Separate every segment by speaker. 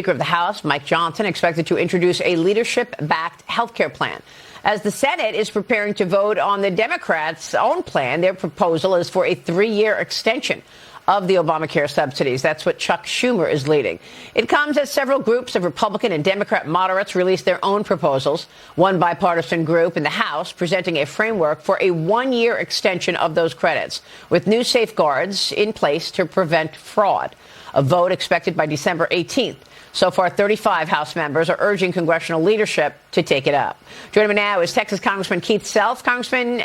Speaker 1: Speaker of the House, Mike Johnson, expected to introduce a leadership-backed health care plan. As the Senate is preparing to vote on the Democrats' own plan, their proposal is for a 3-year extension of the Obamacare subsidies. That's what Chuck Schumer is leading. It comes as several groups of Republican and Democrat moderates release their own proposals. One bipartisan group in the House presenting a framework for a 1-year extension of those credits, with new safeguards in place to prevent fraud. A vote expected by December 18th. So far, 35 House members are urging congressional leadership to take it up. Joining me now is Texas Congressman Keith Self. Congressman,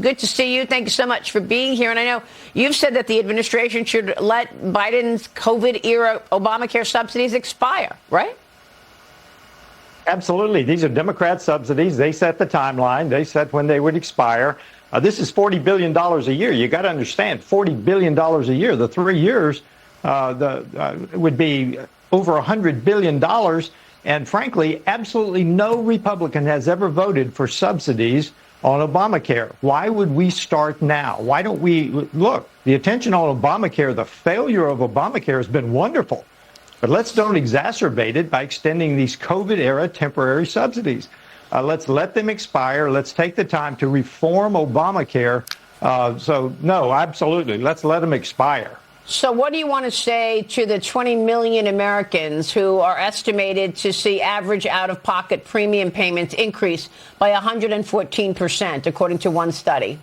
Speaker 1: good to see you. Thank you so much for being here. And I know you've said that the administration should let Biden's COVID-era Obamacare subsidies expire, right?
Speaker 2: Absolutely. These are Democrat subsidies. They set the timeline. They set when they would expire. This is $40 billion a year. You got to understand, $40 billion a year. The 3 years would be over $100 billion. And frankly, absolutely no Republican has ever voted for subsidies on Obamacare. Why would we start now? Why don't we look? The attention on Obamacare, the failure of Obamacare has been wonderful. But let's don't exacerbate it by extending these COVID-era temporary subsidies. Let's let them expire. Let's take the time to reform Obamacare. So, no, absolutely. Let's let them expire.
Speaker 1: So what do you want to say to the 20 million Americans who are estimated to see average out-of-pocket premium payments increase by 114%, according to one study?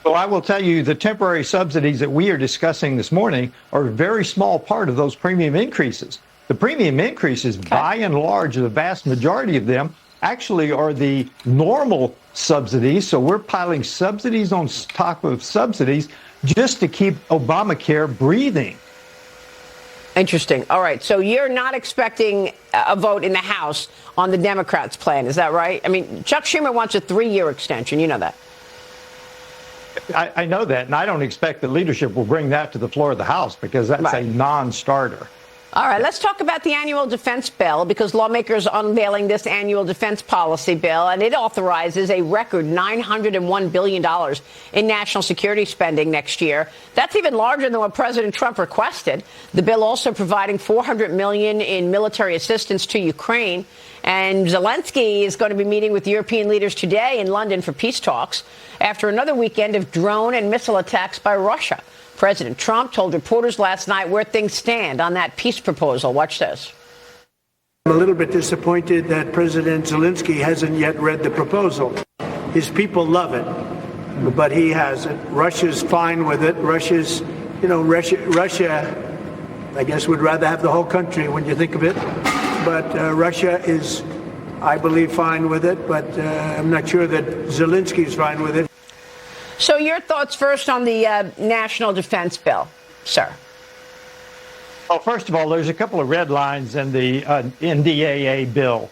Speaker 2: Well, I will tell you the temporary subsidies that we are discussing this morning are a very small part of those premium increases. The premium increases, by and large, the vast majority of them actually are the normal subsidies. So we're piling subsidies on top of subsidies just to keep Obamacare breathing.
Speaker 1: Interesting. All right. So you're not expecting a vote in the House on the Democrats' plan. Is that right? I mean, Chuck Schumer wants a 3-year extension. You know that.
Speaker 2: I know that. And I don't expect the leadership will bring that to the floor of the House because that's a non-starter.
Speaker 1: All right, let's talk about the annual defense bill, because lawmakers are unveiling this annual defense policy bill, and it authorizes a record $901 billion in national security spending next year. That's even larger than what President Trump requested. The bill also providing $400 million in military assistance to Ukraine. And Zelensky is going to be meeting with European leaders today in London for peace talks after another weekend of drone and missile attacks by Russia. President Trump told reporters last night where things stand on that peace proposal. Watch this.
Speaker 3: I'm a little bit disappointed that President Zelensky hasn't yet read the proposal. His people love it, but he hasn't. Russia's fine with it. Russia, I guess, would rather have the whole country when you think of it. But Russia is, I believe, fine with it. But I'm not sure that Zelensky's fine with it.
Speaker 1: So your thoughts first on the national defense bill, sir?
Speaker 2: Well, first of all, there's a couple of red lines in the NDAA bill.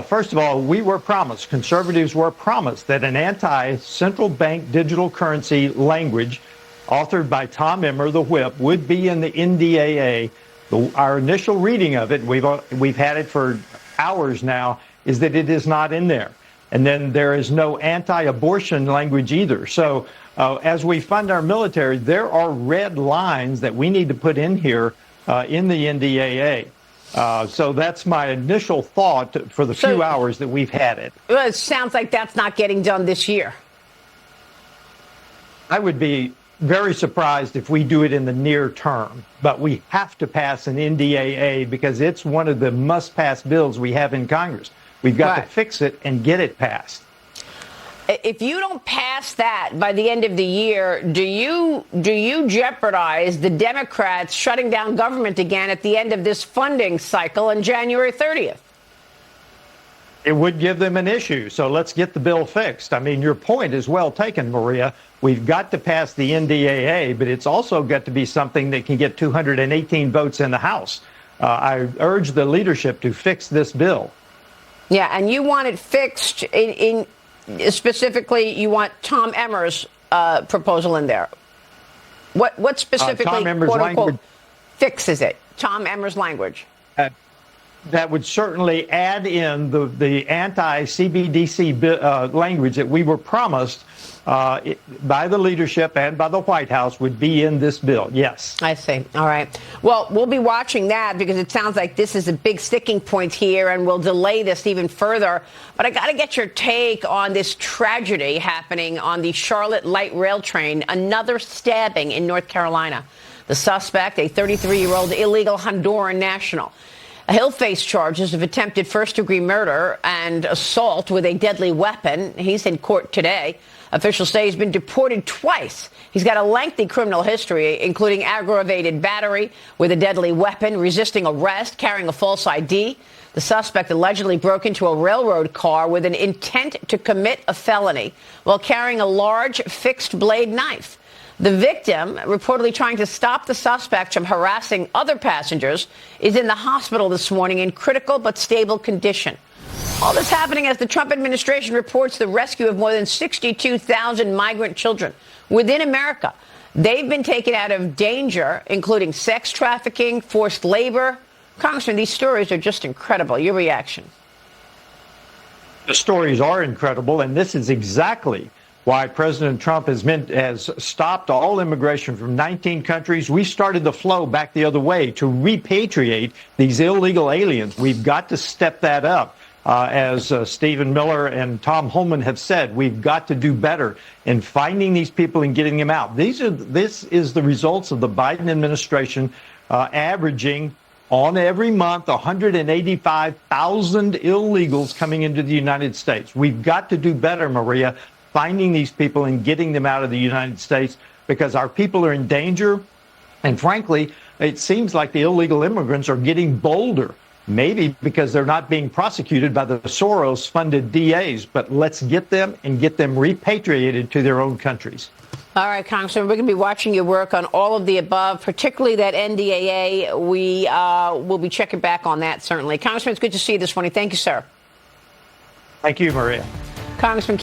Speaker 2: First of all, we were promised, conservatives were promised, that an anti-central bank digital currency language authored by Tom Emmer, the whip, would be in the NDAA. Our initial reading of it, we've had it for hours now, is that it is not in there. And then there is no anti-abortion language either. So as we fund our military, there are red lines that we need to put in here in the NDAA. So that's my initial thought for the few hours that we've had it.
Speaker 1: Well, it sounds like that's not getting done this year.
Speaker 2: I would be very surprised if we do it in the near term. But we have to pass an NDAA because it's one of the must-pass bills we have in Congress. We've got to fix it and get it passed.
Speaker 1: If you don't pass that by the end of the year, do you jeopardize the Democrats shutting down government again at the end of this funding cycle on January 30th?
Speaker 2: It would give them an issue. So let's get the bill fixed. I mean, your point is well taken, Maria. We've got to pass the NDAA, but it's also got to be something that can get 218 votes in the House. I urge the leadership to fix this bill.
Speaker 1: Yeah, and you want it fixed in specifically, you want Tom Emmer's proposal in there. What specifically,
Speaker 2: Tom Emmer's
Speaker 1: quote unquote,
Speaker 2: language
Speaker 1: fixes it? Tom Emmer's language.
Speaker 2: that would certainly add in the anti-CBDC language that we were promised by the leadership and by the White House would be in this bill. Yes.
Speaker 1: I see. All right. Well, we'll be watching that because it sounds like this is a big sticking point here and we'll delay this even further. But I got to get your take on this tragedy happening on the Charlotte Light Rail train, another stabbing in North Carolina. The suspect, a 33-year-old illegal Honduran national. He'll face charges of attempted first-degree murder and assault with a deadly weapon. He's in court today. Officials say he's been deported twice. He's got a lengthy criminal history, including aggravated battery with a deadly weapon, resisting arrest, carrying a false ID. The suspect allegedly broke into a railroad car with an intent to commit a felony while carrying a large fixed-blade knife. The victim, reportedly trying to stop the suspect from harassing other passengers, is in the hospital this morning in critical but stable condition. All this happening as the Trump administration reports the rescue of more than 62,000 migrant children within America. They've been taken out of danger, including sex trafficking, forced labor. Congressman, these stories are just incredible. Your reaction?
Speaker 2: The stories are incredible, and this is exactly why President Trump has stopped all immigration from 19 countries. We started the flow back the other way to repatriate these illegal aliens. We've got to step that up. As Stephen Miller and Tom Homan have said, we've got to do better in finding these people and getting them out. This is the results of the Biden administration averaging on every month 185,000 illegals coming into the United States. We've got to do better, Maria, finding these people and getting them out of the United States because our people are in danger. And frankly, it seems like the illegal immigrants are getting bolder, maybe because they're not being prosecuted by the Soros-funded DAs. But let's get them and get them repatriated to their own countries.
Speaker 1: All right, Congressman, we're going to be watching your work on all of the above, particularly that NDAA. We will be checking back on that, certainly. Congressman, it's good to see you this morning. Thank you, sir.
Speaker 2: Thank you, Maria.
Speaker 1: Congressman